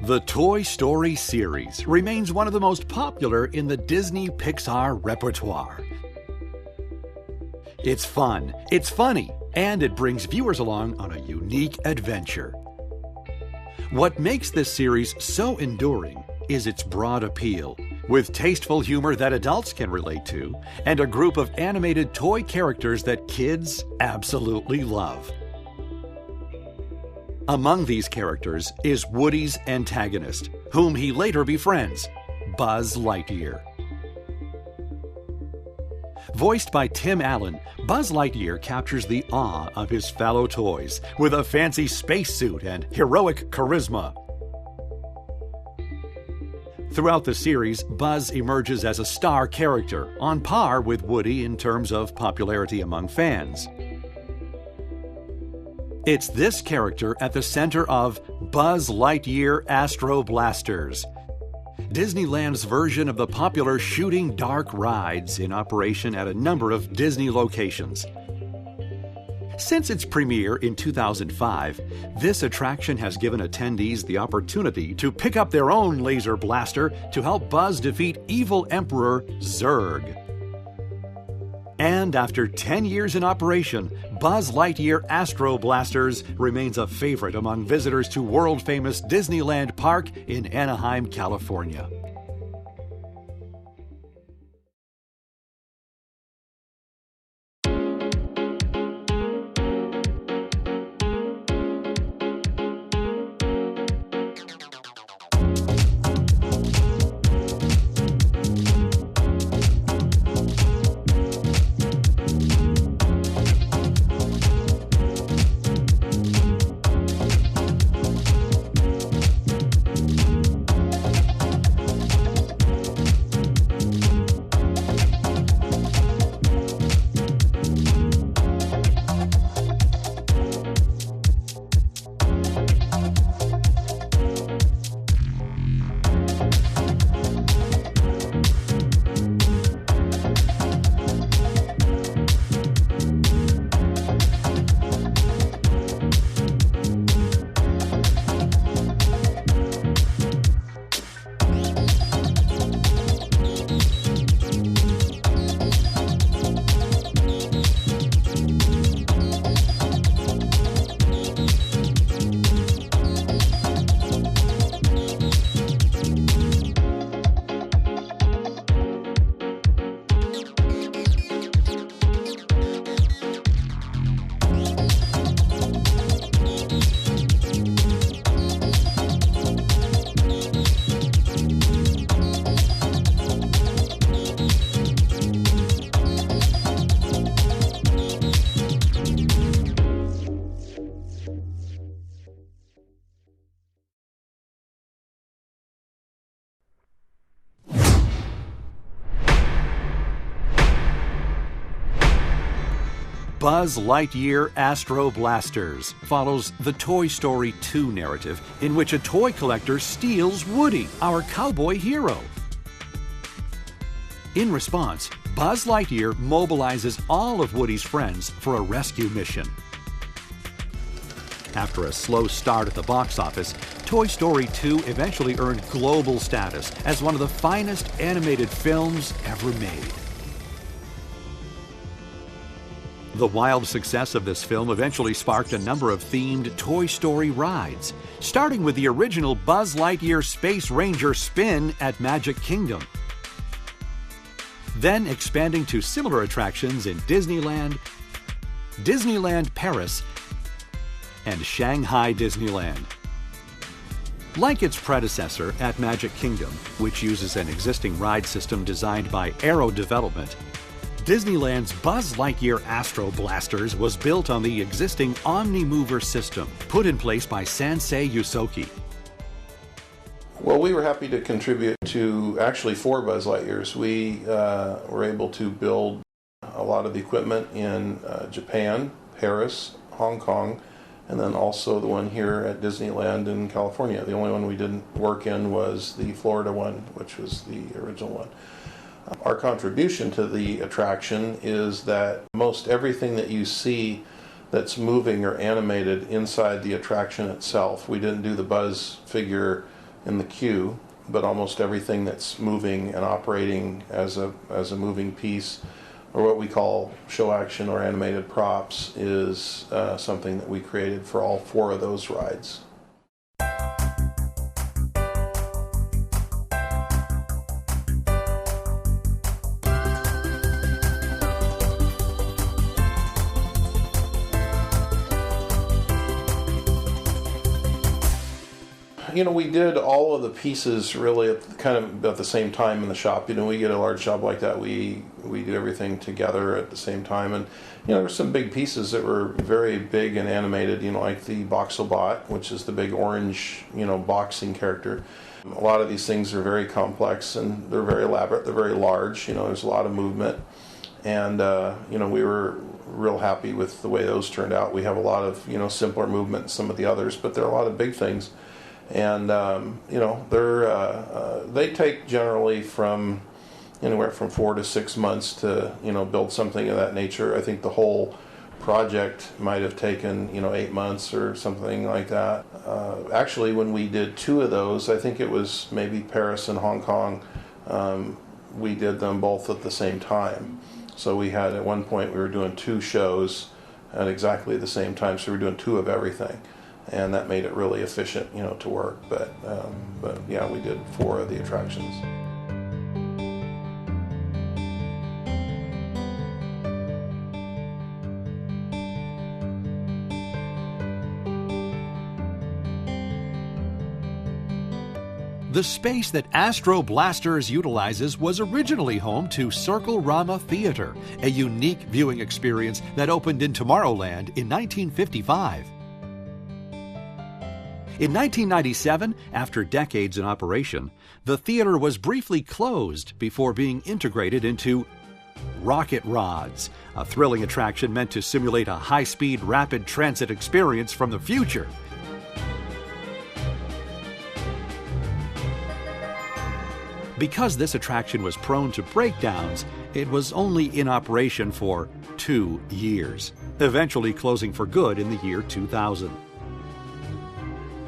The Toy Story series remains one of the most popular in the Disney Pixar repertoire. It's fun, it's funny, and it brings viewers along on a unique adventure. What makes this series so enduring is its broad appeal, with tasteful humor that adults can relate to, and a group of animated toy characters that kids absolutely love. Among these characters is Woody's antagonist, whom he later befriends, Buzz Lightyear. Voiced by Tim Allen, Buzz Lightyear captures the awe of his fellow toys with a fancy spacesuit and heroic charisma. Throughout the series, Buzz emerges as a star character, on par with Woody in terms of popularity among fans. It's this character at the center of Buzz Lightyear Astro Blasters, Disneyland's version of the popular shooting dark rides in operation at a number of Disney locations. Since its premiere in 2005, this attraction has given attendees the opportunity to pick up their own laser blaster to help Buzz defeat evil Emperor Zurg. And after 10 years in operation, Buzz Lightyear Astro Blasters remains a favorite among visitors to world-famous Disneyland Park in Anaheim, California. Buzz Lightyear Astro Blasters follows the Toy Story 2 narrative in which a toy collector steals Woody, our cowboy hero. In response, Buzz Lightyear mobilizes all of Woody's friends for a rescue mission. After a slow start at the box office, Toy Story 2 eventually earned global status as one of the finest animated films ever made. The wild success of this film eventually sparked a number of themed Toy Story rides, starting with the original Buzz Lightyear Space Ranger spin at Magic Kingdom, then expanding to similar attractions in Disneyland, Disneyland Paris, and Shanghai Disneyland. Like its predecessor at Magic Kingdom, which uses an existing ride system designed by Aero Development, Disneyland's Buzz Lightyear Astro Blasters was built on the existing Omni-Mover system, put in place by Sansei Yusoki. Well, we were happy to contribute to actually 4 Buzz Lightyears. We were able to build a lot of the equipment in Japan, Paris, Hong Kong, and then also the one here at Disneyland in California. The only one we didn't work in was the Florida one, which was the original one. Our contribution to the attraction is that most everything that you see that's moving or animated inside the attraction itself. We didn't do the Buzz figure in the queue, but almost everything that's moving and operating as a moving piece, or what we call show action or animated props, is something that we created for all 4 of those rides. We did all of the pieces really at the same time in the shop. We get a large shop like that, we do everything together at the same time. And there were some big pieces that were very big and animated, like the Boxobot, which is the big orange, boxing character. A lot of these things are very complex and they're very elaborate, they're very large, there's a lot of movement. And, we were real happy with the way those turned out. We have a lot of, simpler movement than some of the others, but there are a lot of big things. And they take generally from anywhere from 4 to 6 months to build something of that nature. I think the whole project might have taken 8 months or something like that. Actually, when we did 2 of those, I think it was maybe Paris and Hong Kong, we did them both at the same time. So we had, at one point, we were doing 2 shows at exactly the same time, so we were doing 2 of everything. And that made it really efficient, to work. But yeah, we did 4 of the attractions. The space that Astro Blasters utilizes was originally home to Circle-Rama Theater, a unique viewing experience that opened in Tomorrowland in 1955. In 1997, after decades in operation, the theater was briefly closed before being integrated into Rocket Rods, a thrilling attraction meant to simulate a high-speed rapid transit experience from the future. Because this attraction was prone to breakdowns, it was only in operation for 2 years, eventually closing for good in the year 2000.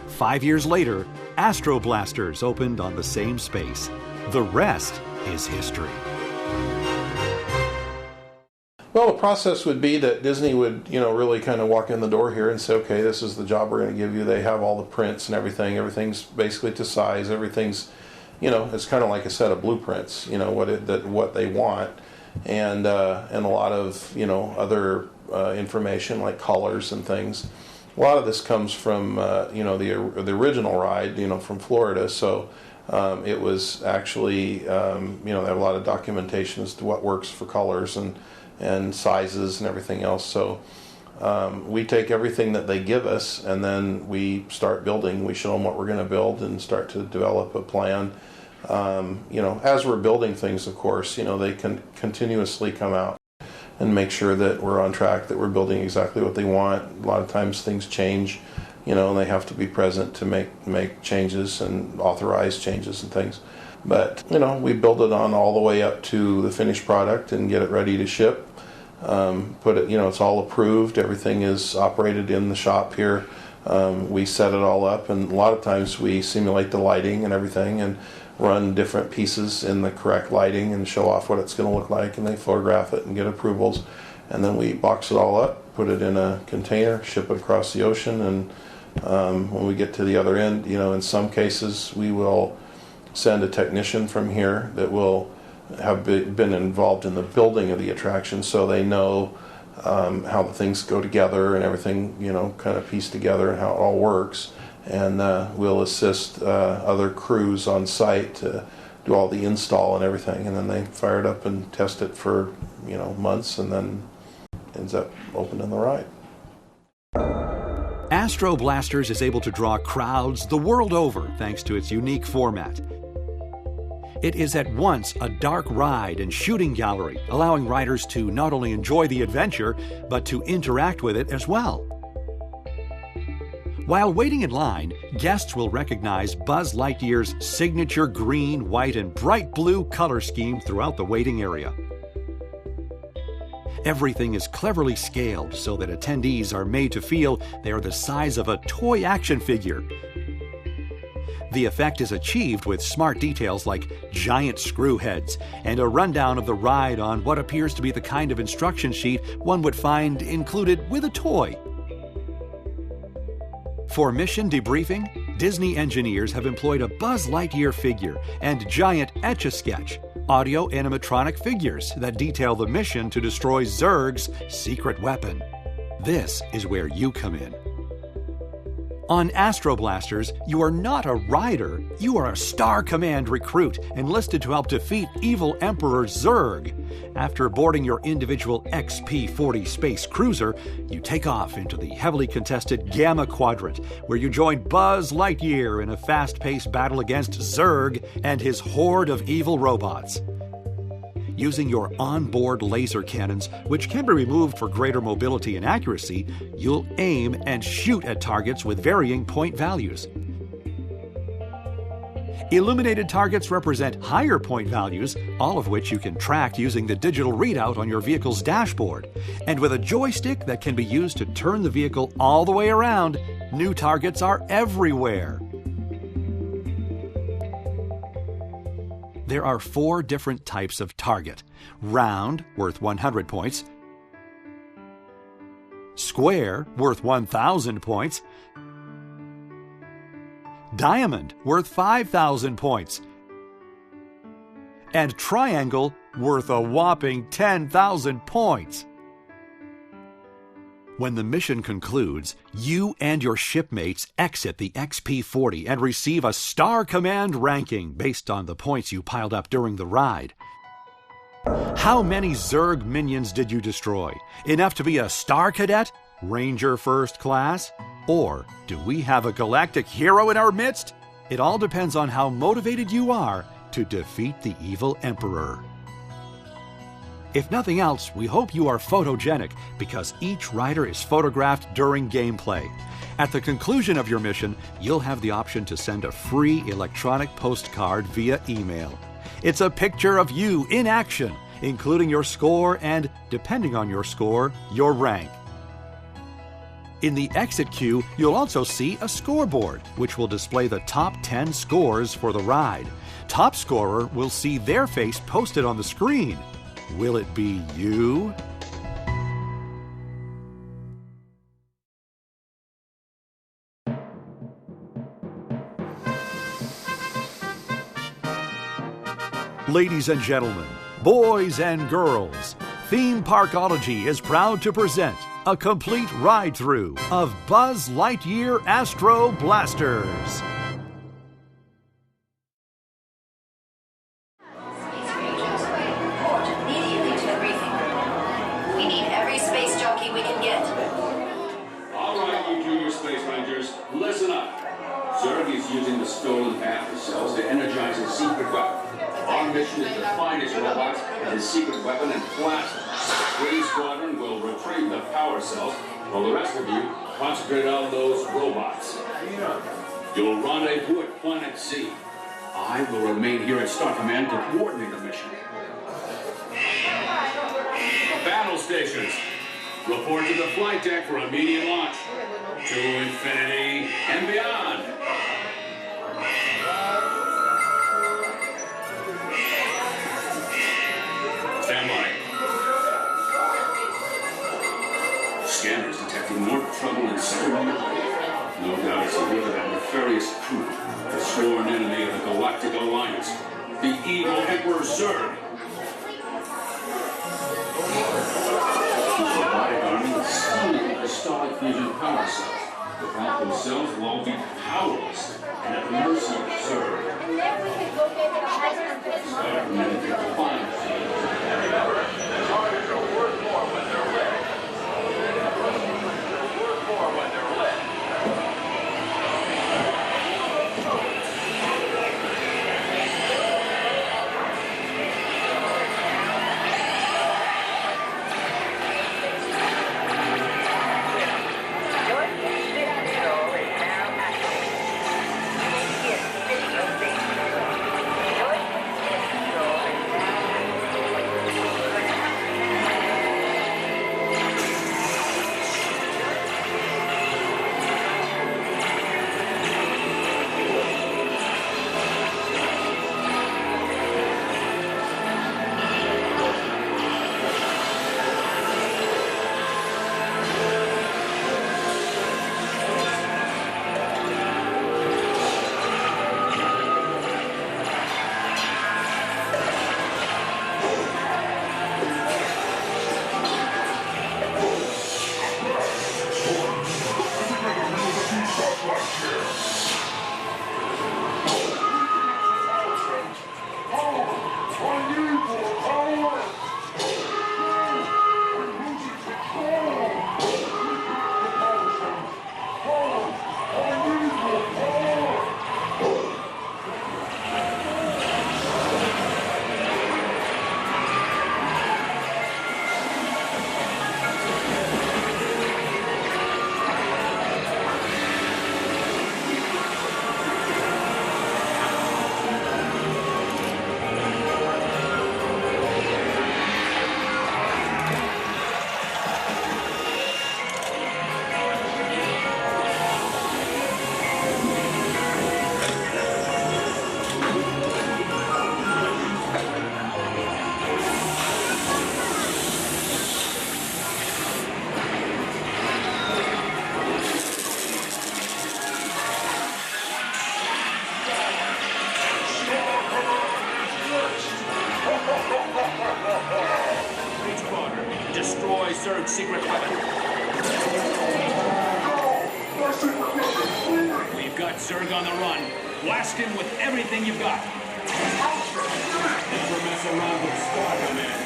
5 years later, Astro Blasters opened on the same space. The rest is history. Well, the process would be that Disney would, really kind of walk in the door here and say, okay, this is the job we're going to give you. They have all the prints and everything. Everything's basically to size. Everything's, it's kind of like a set of blueprints, what they want. And a lot of, other information like colors and things. A lot of this comes from, the original ride, from Florida. So it was actually, they have a lot of documentation as to what works for colors and sizes and everything else. So we take everything that they give us and then we start building. We show them what we're going to build and start to develop a plan. As we're building things, of course, they can continuously come out and make sure that we're on track, that we're building exactly what they want. A lot of times things change, and they have to be present to make changes and authorize changes and things. But, we build it on all the way up to the finished product and get it ready to ship. Put it, it's all approved. Everything is operated in the shop here. We set it all up, and a lot of times we simulate the lighting and everything and run different pieces in the correct lighting and show off what it's going to look like, and they photograph it and get approvals, and then we box it all up, put it in a container, ship it across the ocean, and when we get to the other end, in some cases we will send a technician from here that will have been involved in the building of the attraction, so they know how the things go together and everything, kind of pieced together and how it all works. And we'll assist other crews on site to do all the install and everything, and then they fire it up and test it for months, and then ends up opening the ride. Astro Blasters is able to draw crowds the world over thanks to its unique format. It is at once a dark ride and shooting gallery, allowing riders to not only enjoy the adventure, but to interact with it as well. While waiting in line, guests will recognize Buzz Lightyear's signature green, white, and bright blue color scheme throughout the waiting area. Everything is cleverly scaled so that attendees are made to feel they are the size of a toy action figure. The effect is achieved with smart details like giant screw heads and a rundown of the ride on what appears to be the kind of instruction sheet one would find included with a toy. For mission debriefing, Disney engineers have employed a Buzz Lightyear figure and giant Etch-a-Sketch, audio animatronic figures that detail the mission to destroy Zurg's secret weapon. This is where you come in. On Astro Blasters, you are not a rider, you are a Star Command recruit enlisted to help defeat evil Emperor Zurg. After boarding your individual XP-40 space cruiser, you take off into the heavily contested Gamma Quadrant, where you join Buzz Lightyear in a fast-paced battle against Zurg and his horde of evil robots. Using your onboard laser cannons, which can be removed for greater mobility and accuracy, you'll aim and shoot at targets with varying point values. Illuminated targets represent higher point values, all of which you can track using the digital readout on your vehicle's dashboard. And with a joystick that can be used to turn the vehicle all the way around, new targets are everywhere. There are 4 different types of target: round, worth 100 points; square, worth 1,000 points; diamond, worth 5,000 points; and triangle, worth a whopping 10,000 points. When the mission concludes, you and your shipmates exit the XP-40 and receive a Star Command ranking based on the points you piled up during the ride. How many Zurg minions did you destroy? Enough to be a Star Cadet? Ranger First Class? Or do we have a galactic hero in our midst? It all depends on how motivated you are to defeat the evil Emperor. If nothing else, we hope you are photogenic, because each rider is photographed during gameplay. At the conclusion of your mission, you'll have the option to send a free electronic postcard via email. It's a picture of you in action, including your score and, depending on your score, your rank. In the exit queue, you'll also see a scoreboard, which will display the top 10 scores for the ride. Top scorer will see their face posted on the screen. Will it be you? Ladies and gentlemen, boys and girls, Theme Parkology is proud to present a complete ride-through of Buzz Lightyear Astro Blasters. Listen up. Zurg is using the stolen Panther cells to energize his secret weapon. Our mission is to find his robots and his secret weapon and blast them. Green Squadron will retrieve the power cells, while the rest of you concentrate on those robots. You'll rendezvous at Planet Z. I will remain here at Star Command to coordinate the mission. Battle stations. Report to the flight deck for immediate launch. To infinity and beyond. Stand by. Scanners detecting more trouble in Saturn. No doubt it's the work of that nefarious crew, the sworn enemy of the Galactic Alliance, the evil Emperor Zurg. The robotic army is stealing the Starlight Fusion power cells. The Path themselves will all be powerless and at the mercy of Zurg. And then we could go get the hyper Star Command to find Targets are worth more when they're lit. Worth more when they're lit. Squadron, destroy Zerg's secret weapon. We've got Zerg on the run. Blast him with everything you've got. Never mess around with squad command,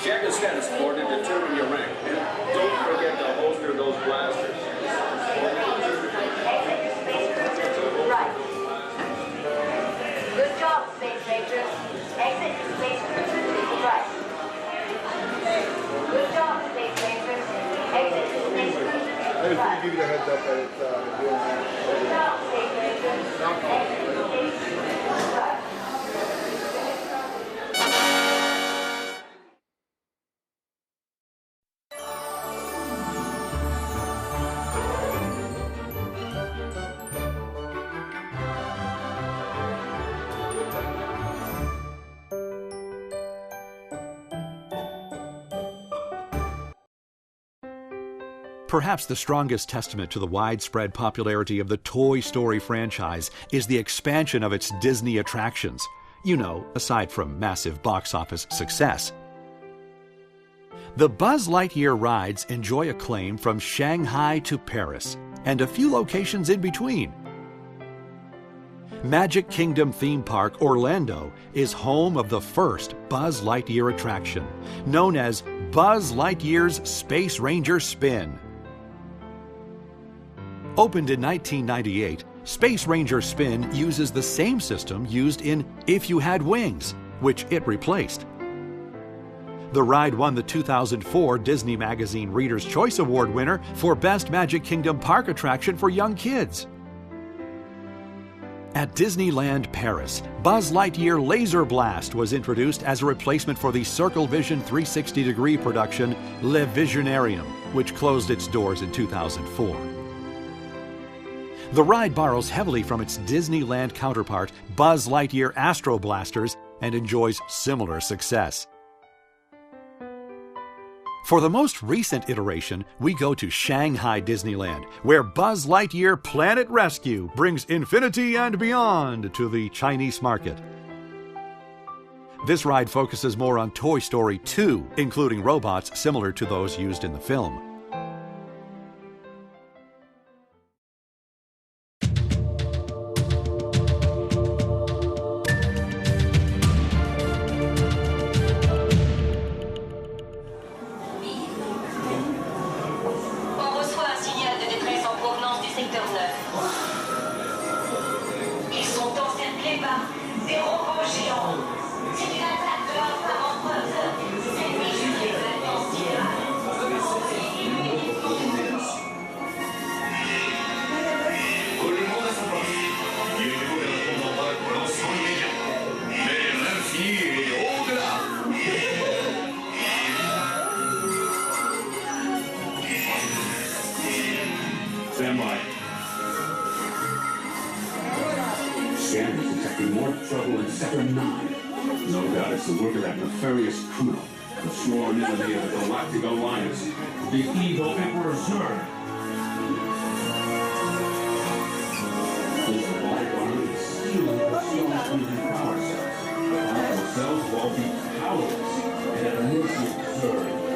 check the status board to determine your rank. Don't forget to holster those blasters. Right. Good job, Space Rangers. Exit Space Cruiser right. Good job, Space Rangers. Exit Space Cruiser right. I just give you the heads up that it's doing that. Good job, Space Rangers. Exit Space Cruiser right. Perhaps the strongest testament to the widespread popularity of the Toy Story franchise is the expansion of its Disney attractions. You know, aside from massive box office success. The Buzz Lightyear rides enjoy acclaim from Shanghai to Paris, and a few locations in between. Magic Kingdom Theme Park Orlando is home of the first Buzz Lightyear attraction, known as Buzz Lightyear's Space Ranger Spin. Opened in 1998, Space Ranger Spin uses the same system used in If You Had Wings, which it replaced. The ride won the 2004 Disney Magazine Reader's Choice Award winner for Best Magic Kingdom Park Attraction for Young Kids. At Disneyland Paris, Buzz Lightyear Laser Blast was introduced as a replacement for the Circle Vision 360-degree production Le Visionarium, which closed its doors in 2004. The ride borrows heavily from its Disneyland counterpart, Buzz Lightyear Astro Blasters, and enjoys similar success. For the most recent iteration, we go to Shanghai Disneyland, where Buzz Lightyear Planet Rescue brings infinity and beyond to the Chinese market. This ride focuses more on Toy Story 2, including robots similar to those used in the film. Stand by. Scanner's detecting more trouble in Sector 9. No doubt it's the work of that nefarious criminal, the sworn enemy of the Galactic Alliance, the evil Emperor Zurg. His black arm is stealing the cells using power cells. Powerful cells will all be powerless and at the mercy of Zurg.